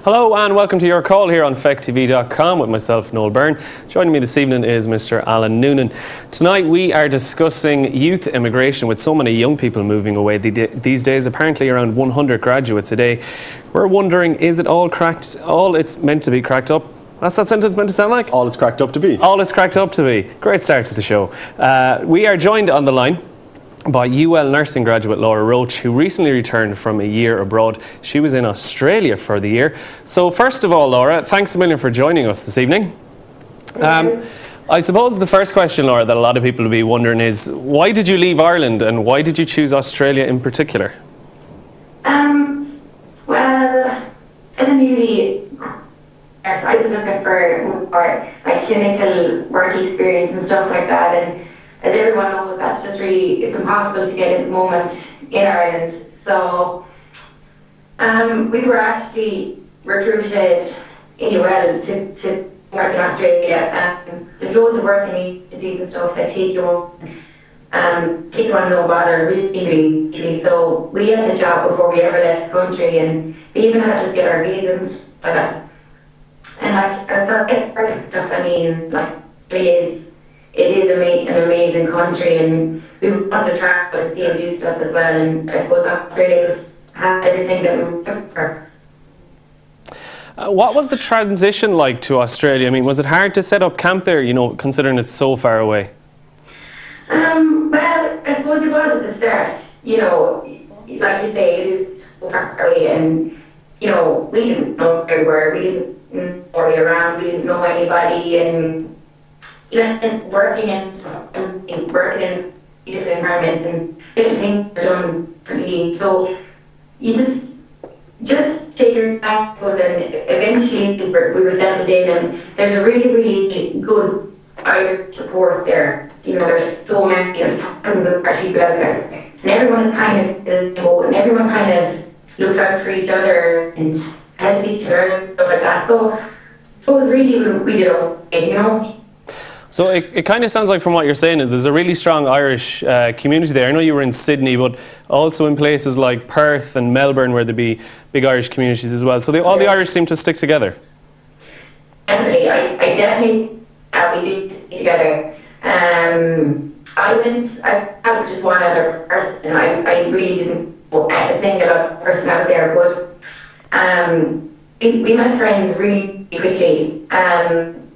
Hello and welcome to your call here on FECTV.com with myself, Noel Byrne. Joining me this evening is Mr. Alan Noonan. Tonight we are discussing youth immigration with so many young people moving away these days, apparently around 100 graduates a day. We're wondering, is it all cracked, all it's meant to be cracked up? That's that sentence meant to sound like? All it's cracked up to be. All it's cracked up to be. Great start to the show. We are joined on the line by UL nursing graduate Laura Roach, who recently returned from a year abroad. She was in Australia for the year. So first of all, Laura, thanks a million for joining us this evening. I suppose the first question, Laura, that a lot of people will be wondering is, why did you leave Ireland and why did you choose Australia in particular? Well, as a newbie, I was looking for more like clinical work experience and stuff like that, and as everyone knows, that's just really, it's impossible to get at the moment in Ireland. So we were actually recruited in UL to work in Australia. There's loads of work in agencies and stuff that take you on no bother, really. So we had the job before we ever left the country, and we even had to get our visas like that. And I thought it's perfect stuff. I mean, like, it is an amazing country, and we want to travel and see and do stuff as well. And I suppose Australia has everything that we were looking for. What was the transition like to Australia? I mean, was it hard to set up camp there, you know, considering it's so far away? Well, I suppose it was at the start. You know, like you say, it is so far away, and you know, we didn't know where we were. We didn't know where we were around. We didn't know anybody, and working in different environments and different things are done for me. So you just take your time, and eventually we were settled in, and there's a really, really good Irish support there. You know, there's so many tons of people out there, and everyone is kind of and everyone kind of looks out for each other and helps each other and stuff like that. So it was really, really okay, you know. So it kind of sounds like, from what you're saying, is there's a really strong Irish community there. I know you were in Sydney, but also in places like Perth and Melbourne where there'd be big Irish communities as well. So all the Irish seem to stick together. Definitely, I definitely we did stick together. I was just one other person. I really didn't think about the person out there, but we met friends really quickly.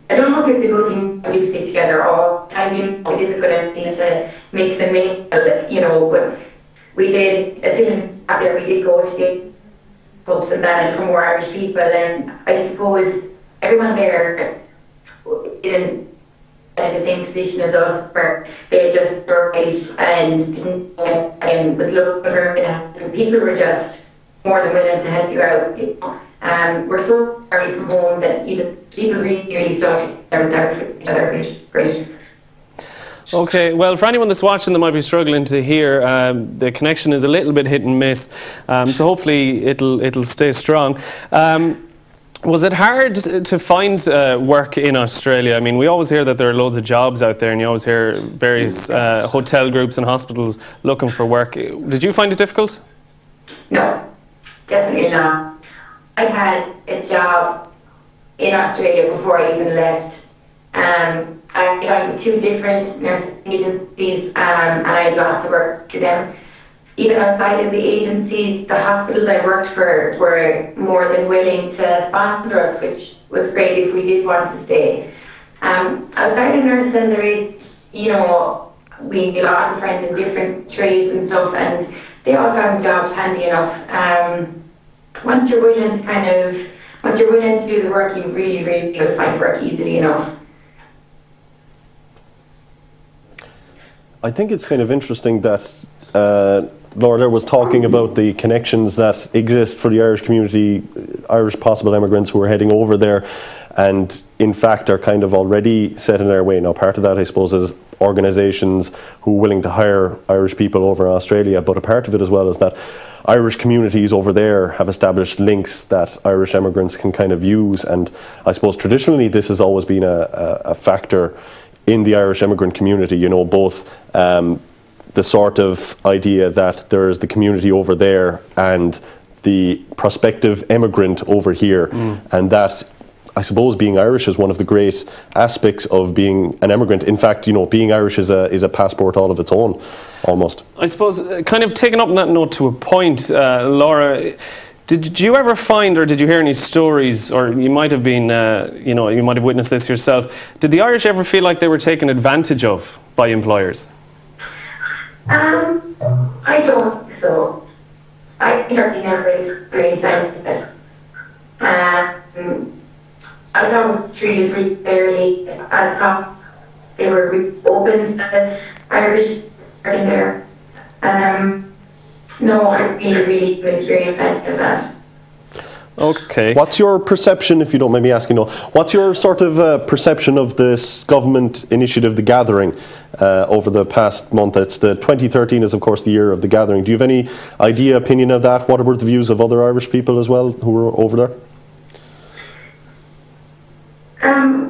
I don't know if it's a good thing to do stick together all the time. You know, it is a good thing to mix and mingle, you know, but we did, as soon as out there, we did go to the pubs and that, and for more Irish people, and I suppose everyone there didn't in the same position as us, where they just were right and didn't was looking for and people were just more than willing to help you out. You know? We're so far from home that people really stuck there with each other, which is great. Okay, well, for anyone that's watching that might be struggling to hear, the connection is a little bit hit and miss, so hopefully it'll stay strong. Was it hard to find work in Australia? I mean, we always hear that there are loads of jobs out there, and you always hear various hotel groups and hospitals looking for work. Did you find it difficult? No, definitely not. I had a job in Australia before I even left. I got with 2 different nursing agencies, and I lost the work to them. Even outside of the agencies, the hospitals I worked for were more than willing to sponsor us, which was great if we did want to stay. Outside of nursing, there is, you know, we have a lot of friends in different trades and stuff, and they all found jobs handy enough. Once you're willing to do the work, you really, really will find work easily enough. I think it's kind of interesting that Laura was talking about the connections that exist for the Irish community, Irish possible immigrants who are heading over there, and in fact are kind of already set in their way. Now, part of that, I suppose, is organisations who are willing to hire Irish people over in Australia, but a part of it as well is that Irish communities over there have established links that Irish immigrants can kind of use, and I suppose traditionally this has always been a factor in the Irish immigrant community, you know, both the sort of idea that there is the community over there and the prospective emigrant over here, and that I suppose being Irish is one of the great aspects of being an emigrant. In fact, you know, being Irish is a passport all of its own, almost. I suppose, kind of taking up on that note to a point, Laura, did you ever find, or did you hear any stories, or you might have been, you know, you might have witnessed this yourself, did the Irish ever feel like they were taken advantage of by employers? I don't think so. I certainly never experienced it. I thought it was treated really fairly as cops. They were really open to Irish in there. No, I really experienced that. Okay. What's your perception, if you don't mind me asking, what's your sort of perception of this government initiative, The Gathering, over the past month? It's 2013 is, of course, the year of The Gathering. Do you have any idea, opinion of that? What were the views of other Irish people as well who were over there?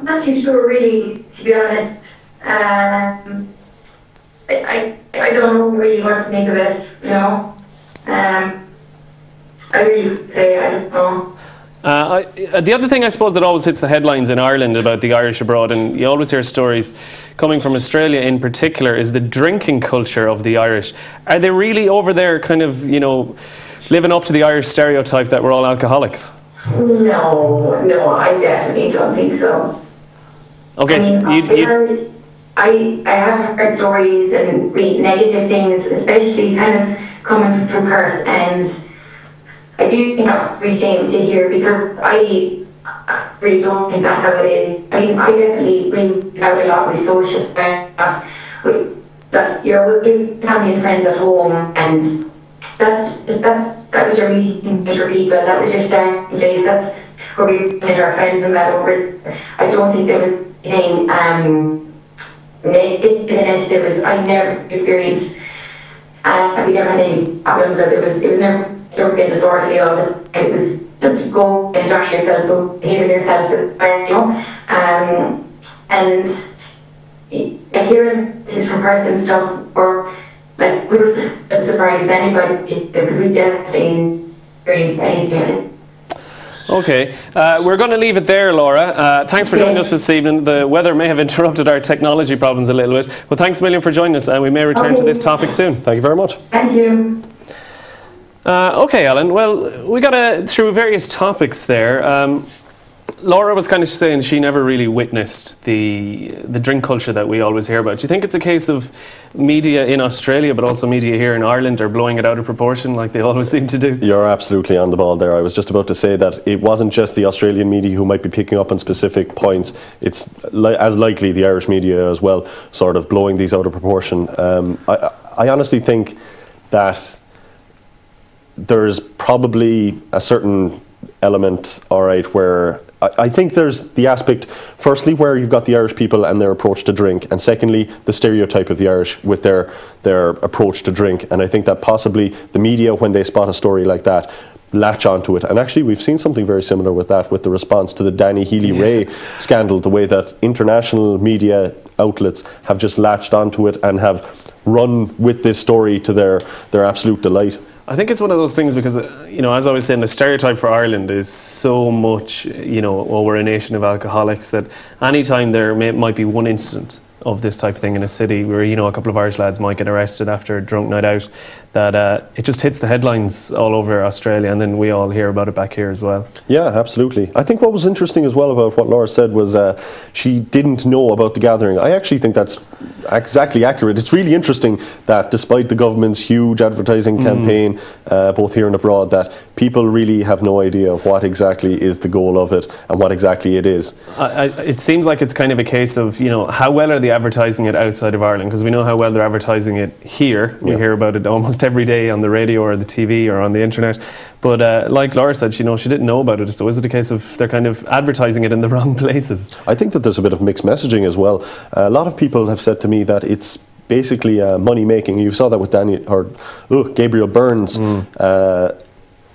Not too sure, really, to be honest. I don't know really what to make of it, you know. I really would say I don't know. The other thing I suppose that always hits the headlines in Ireland about the Irish abroad, and you always hear stories coming from Australia in particular, is the drinking culture of the Irish. Are they really over there kind of, you know, living up to the Irish stereotype that we're all alcoholics? No, I definitely don't think so. Okay, I have heard stories and read negative things, especially kind of coming from her, and I do think that's really shame to hear, because I really don't think that's how it is. I mean, I definitely bring out a lot with social stuff, that you're with family and friends at home, and that was your meeting with your people, that was your starting place, that's where we met our friends and that over. I don't think there was anything negative in it. There was, I never experienced, we never had any problems, it was never getting authority of it. It was just go and enjoy yourself, go behave yourself, you know. And hearing this from her and stuff, or like, we were surprised anybody, because we definitely experienced anything. Okay, we're going to leave it there, Laura. Thanks for joining us this evening. The weather may have interrupted our technology problems a little bit, but thanks a million for joining us, and we may return to this topic soon. Thank you very much. Thank you. Okay, Alan, well, we got through various topics there. Laura was kind of saying she never really witnessed the drink culture that we always hear about. Do you think it's a case of media in Australia, but also media here in Ireland, are blowing it out of proportion like they always seem to do? You're absolutely on the ball there. I was just about to say that it wasn't just the Australian media who might be picking up on specific points. It's as likely the Irish media as well, sort of blowing these out of proportion. I honestly think that there's probably a certain element, all right, where I think there's the aspect, firstly, where you've got the Irish people and their approach to drink, and secondly, the stereotype of the Irish with their approach to drink. And I think that possibly the media, when they spot a story like that, latch onto it. And actually, we've seen something very similar with that, with the response to the Danny Healy-Rae scandal, the way that international media outlets have just latched onto it and have run with this story to their absolute delight. I think it's one of those things because, you know, as I was saying, the stereotype for Ireland is so much, you know, oh, we're a nation of alcoholics, that any time there might be one incident of this type of thing in a city where, you know, a couple of Irish lads might get arrested after a drunk night out, that it just hits the headlines all over Australia, and then we all hear about it back here as well. Yeah, absolutely. I think what was interesting as well about what Laura said was she didn't know about the gathering. I actually think that's exactly accurate. It's really interesting that despite the government's huge advertising campaign, both here and abroad, that people really have no idea of what exactly is the goal of it and what exactly it is. It seems like it's kind of a case of, you know, how well are they advertising it outside of Ireland? Because we know how well they're advertising it here. We hear about it almost every day on the radio or the TV or on the internet. But like Laura said, you know, she didn't know about it. So is it a case of they're kind of advertising it in the wrong places? I think that there's a bit of mixed messaging as well. A lot of people have said to me that it's basically money making. You saw that with Gabriel Byrne's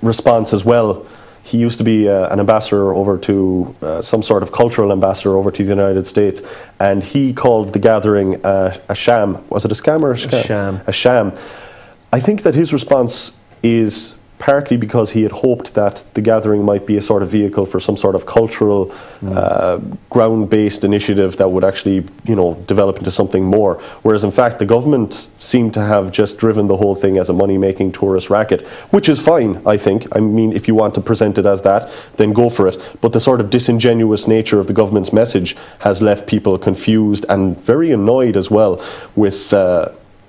response as well. He used to be an ambassador over to some sort of cultural ambassador over to the United States, and he called the gathering a sham. Was it a scam or a scam? A sham. A sham. I think that his response is partly because he had hoped that the gathering might be a sort of vehicle for some sort of cultural, ground-based initiative that would actually, you know, develop into something more. Whereas in fact, the government seemed to have just driven the whole thing as a money-making tourist racket, which is fine, I think. I mean, if you want to present it as that, then go for it. But the sort of disingenuous nature of the government's message has left people confused and very annoyed as well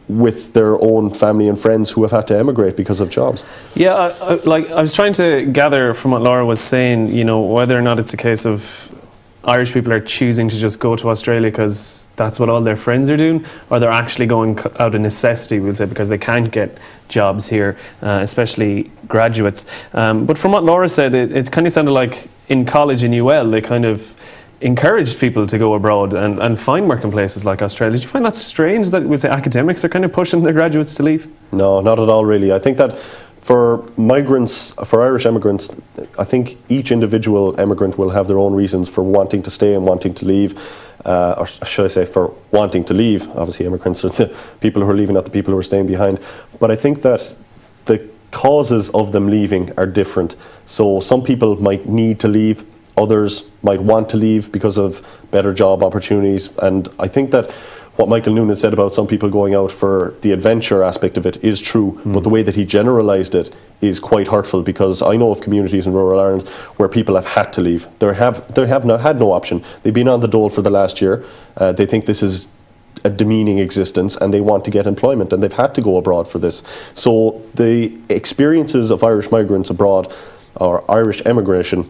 with their own family and friends who have had to emigrate because of jobs. Yeah, I was trying to gather from what Laura was saying, you know, whether or not it's a case of Irish people are choosing to just go to Australia because that's what all their friends are doing, or they're actually going out of necessity, we'll say, because they can't get jobs here, especially graduates. But from what Laura said, it kind of sounded like in college in UL, they kind of encouraged people to go abroad and find work in places like Australia. Did you find that strange that with the academics are kind of pushing their graduates to leave? No, not at all really. I think that for migrants, for Irish emigrants, I think each individual emigrant will have their own reasons for wanting to stay and wanting to leave, or should I say for wanting to leave. Obviously immigrants are the people who are leaving, not the people who are staying behind. But I think that the causes of them leaving are different. So some people might need to leave, others might want to leave because of better job opportunities. And I think that what Michael Noonan said about some people going out for the adventure aspect of it is true, but the way that he generalised it is quite hurtful, because I know of communities in rural Ireland where people have had to leave. They have not had no option. They've been on the dole for the last year. They think this is a demeaning existence and they want to get employment, and they've had to go abroad for this. So the experiences of Irish migrants abroad, or Irish emigration,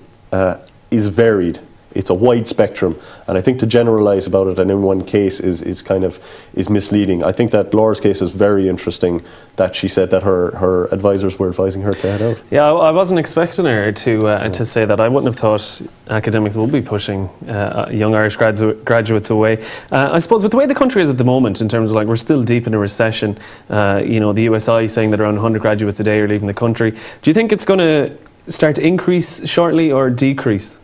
is varied. It's a wide spectrum, and I think to generalise about it and in one case is misleading. I think that Laura's case is very interesting, that she said that her advisors were advising her to head out. Yeah, I wasn't expecting her to say that. I wouldn't have thought academics would be pushing young Irish graduates away. I suppose with the way the country is at the moment, in terms of like we're still deep in a recession, you know, the USI saying that around 100 graduates a day are leaving the country. Do you think it's going to start to increase shortly or decrease?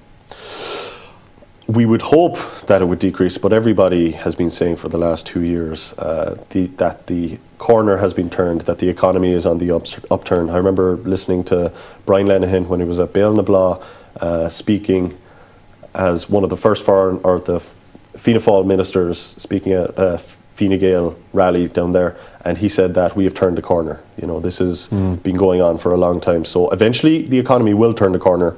We would hope that it would decrease, but everybody has been saying for the last 2 years that the corner has been turned, that the economy is on the upturn. I remember listening to Brian Lenihan when he was at Béal na Bláth, speaking as one of the first foreign, or the Fianna Fáil ministers, speaking at a Fine Gael rally down there, and he said that we have turned the corner. You know, this has been going on for a long time. So eventually the economy will turn the corner.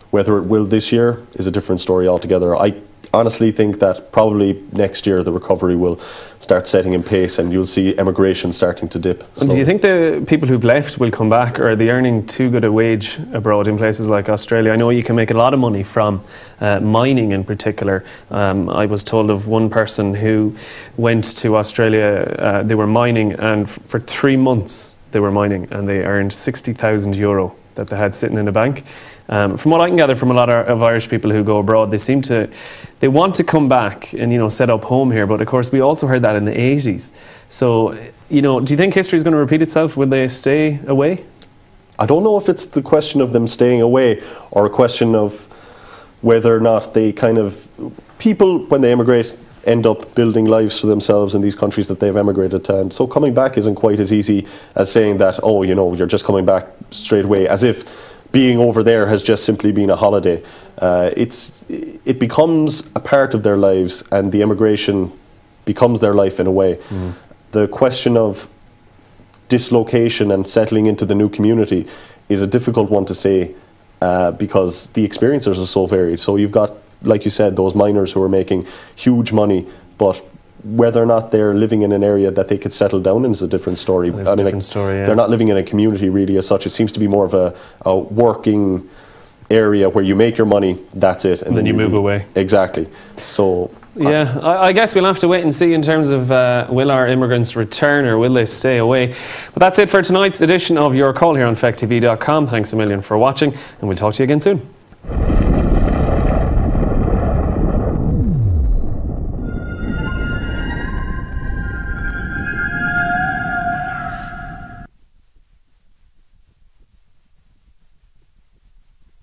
Whether it will this year is a different story altogether. I honestly think that probably next year the recovery will start setting in pace and you'll see emigration starting to dip. And do you think the people who've left will come back, or are they earning too good a wage abroad in places like Australia? I know you can make a lot of money from mining in particular. I was told of one person who went to Australia, they were mining, and for 3 months they were mining and they earned €60,000 that they had sitting in a bank. From what I can gather from a lot of Irish people who go abroad, they want to come back and, you know, set up home here. But of course, we also heard that in the 80s. So, you know, do you think history is going to repeat itself? Will they stay away? I don't know if it's the question of them staying away or a question of whether or not they people, when they emigrate, end up building lives for themselves in these countries that they've emigrated to. And so coming back isn't quite as easy as saying that, oh, you know, you're just coming back straight away, as if being over there has just simply been a holiday. It becomes a part of their lives, and the emigration becomes their life in a way. The question of dislocation and settling into the new community is a difficult one to say, because the experiences are so varied. So you've got, like you said, those miners who are making huge money, but whether or not they're living in an area that they could settle down in is a different story. It's a different story, yeah. They're not living in a community really as such. It seems to be more of a working area where you make your money, that's it. And then you move away. Exactly. So yeah, I guess we'll have to wait and see in terms of will our immigrants return or will they stay away. But that's it for tonight's edition of Your Call here on FECTV.com. Thanks a million for watching, and we'll talk to you again soon.